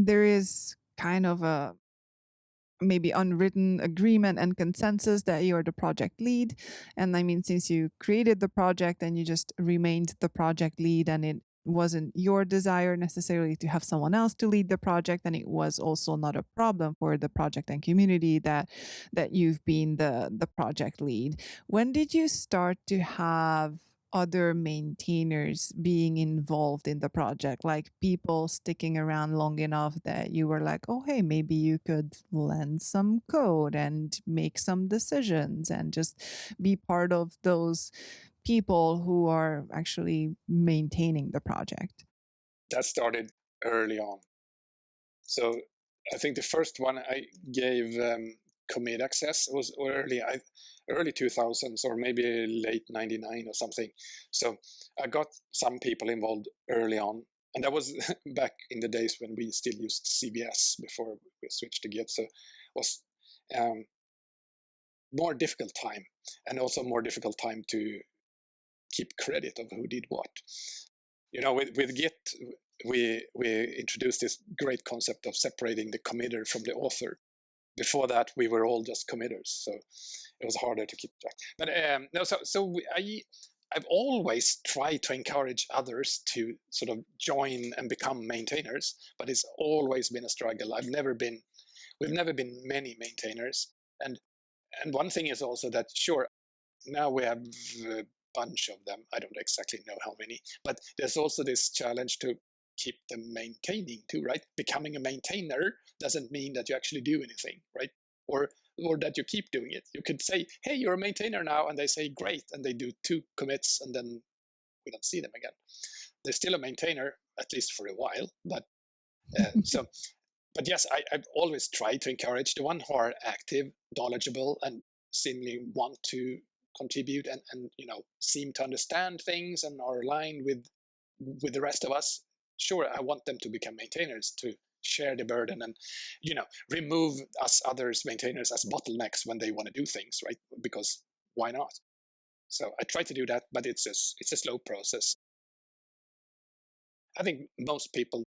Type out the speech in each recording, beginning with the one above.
there is kind of a maybe unwritten agreement and consensus that you're the project lead. And I mean, since you created the project and you just remained the project lead, and it wasn't your desire necessarily to have someone else to lead the project, and it was also not a problem for the project and community that you've been the project lead. When did you start to have other maintainers being involved in the project, like people sticking around long enough that you were like, oh, hey, maybe you could lend some code and make some decisions and just be part of those people who are actually maintaining the project? That started early on. So I think the first one I gave commit access was early 2000s or maybe late 99 or something. So I got some people involved early on. And that was back in the days when we still used CBS before we switched to Git. So it was more difficult time, and also more difficult time to keep credit of who did what. With Git, we introduced this great concept of separating the committer from the author. Before that, we were all just committers, so it was harder to keep track. But no, I've always tried to encourage others to sort of join and become maintainers, but it's always been a struggle. We've never been many maintainers, and one thing is also that sure, now we have a bunch of them. I don't exactly know how many, but there's also this challenge to keep them maintaining too, right? Becoming a maintainer doesn't mean that you actually do anything, right? Or that you keep doing it. You could say, hey, you're a maintainer now, and they say great, and they do 2 commits, and then we don't see them again. They're still a maintainer, at least for a while, but so but yes, I've always tried to encourage the one who are active, knowledgeable, and seemingly want to contribute and seem to understand things and are aligned with the rest of us. Sure, I want them to become maintainers, to share the burden and remove us others maintainers as bottlenecks when they want to do things, right? Because why not? So I try to do that, but it's a slow process. I think most people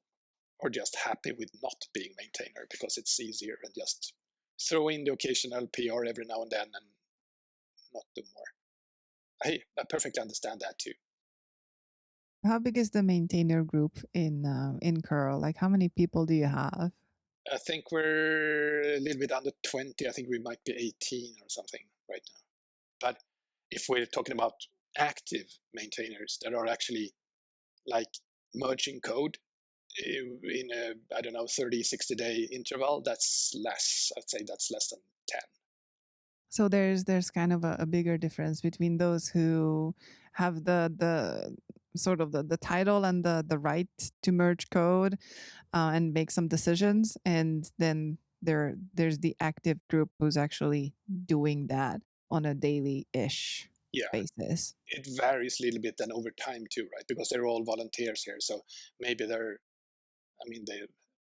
are just happy with not being maintainer because it's easier and just throw in the occasional PR every now and then and not do more. I perfectly understand that too. How big is the maintainer group in Curl? Like, how many people do you have? I think we're a little bit under 20. I think we might be 18 or something right now. But if we're talking about active maintainers that are actually like merging code in a, I don't know, 30, 60-day interval, that's less. I'd say that's less than 10. So there's kind of a bigger difference between those who have the sort of the title and the right to merge code and make some decisions, and then there's the active group who's actually doing that on a daily-ish Yeah, basis. it varies a little bit then over time too, right? Because they're all volunteers here. So maybe they're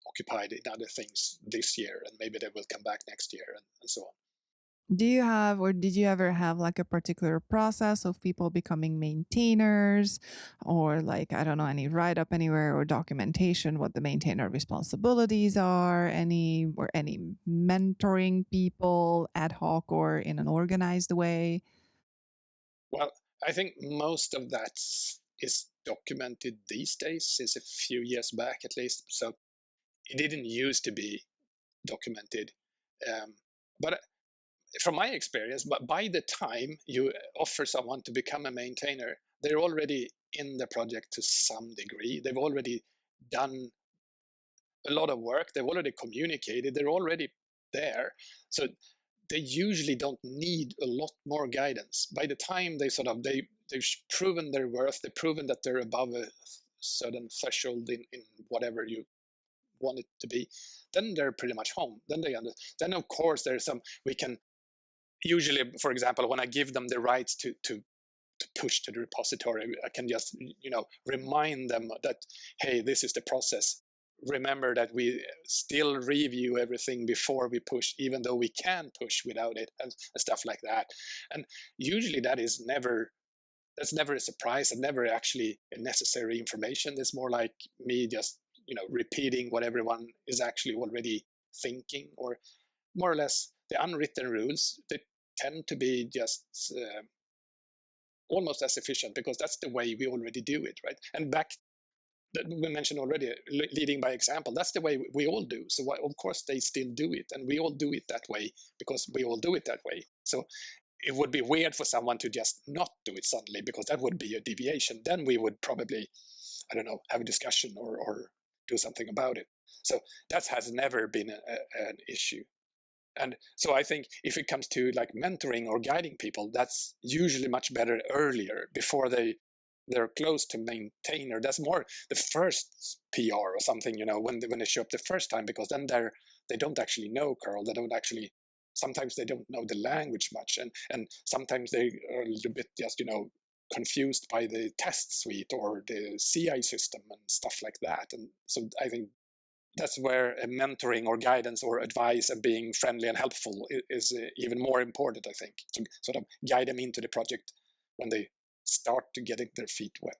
occupied in other things this year and maybe they will come back next year and so on. Do you have, or did you ever have like a particular process of people becoming maintainers, or like, I don't know, any write up anywhere or documentation, what the maintainer responsibilities are, any mentoring people ad hoc or in an organized way? Well, I think most of that is documented these days, since a few years back at least. So it didn't used to be documented. But from my experience, but by the time you offer someone to become a maintainer, they're already in the project to some degree. They've already done a lot of work. They've already communicated. They're already there. So they usually don't need a lot more guidance. By the time they've proven their worth, they've proven that they're above a certain threshold in whatever you want it to be, then they're pretty much home. Then of course there's some we can usually, for example, when I give them the rights to push to the repository, I can just remind them that, hey, this is the process. Remember that we still review everything before we push, even though we can push without it, and stuff like that. And usually that's never a surprise and never actually a necessary information. It's more like me just repeating what everyone is actually already thinking, or more or less the unwritten rules. They tend to be just almost as efficient, because that's the way we already do it, right? And back that we mentioned already, leading by example, that's the way we all do. So of course they still do it, and we all do it that way because we all do it that way. So it would be weird for someone to just not do it suddenly, because that would be a deviation. Then we would probably, I don't know, have a discussion, or do something about it. So that has never been an issue. And so I think if it comes to like mentoring or guiding people, that's usually much better earlier, before they're close to maintainer. That's more the first PR or something, when they show up the first time, because then they don't actually know curl. They don't actually, sometimes they don't know the language much, and sometimes they are a little bit just confused by the test suite or the CI system and stuff like that. And so I think that's where a mentoring or guidance or advice and being friendly and helpful is even more important, I think, to sort of guide them into the project when they start to getting their feet wet.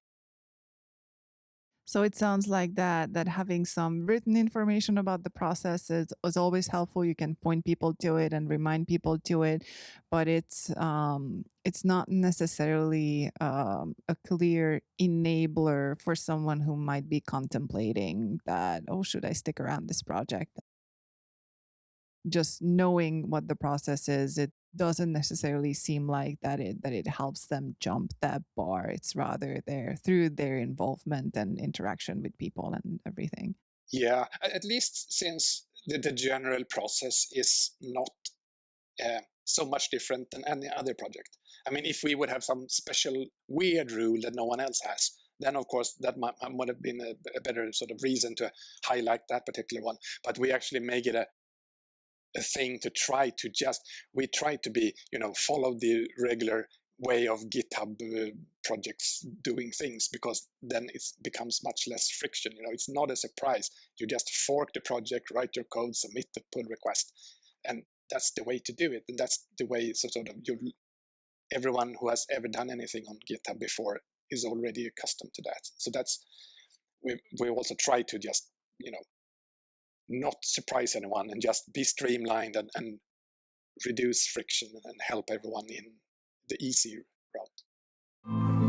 So it sounds like that having some written information about the process is always helpful. You can point people to it and remind people to it, but it's not necessarily a clear enabler for someone who might be contemplating that, oh, should I stick around this project? Just knowing what the process is, it doesn't necessarily seem like that it helps them jump that bar. It's rather there through their involvement and interaction with people and everything. Yeah, at least since the general process is not so much different than any other project. I mean, if we would have some special weird rule that no one else has, then of course that might have been a better sort of reason to highlight that particular one. But we actually make it a thing to try to we try to be, follow the regular way of GitHub projects doing things, because then it becomes much less friction. It's not a surprise. You just fork the project, write your code, submit the pull request, and that's the way to do it. And that's the way, so sort of everyone who has ever done anything on GitHub before is already accustomed to that. So that's, we also try to just, not surprise anyone, and just be streamlined, and reduce friction and help everyone in the easy route.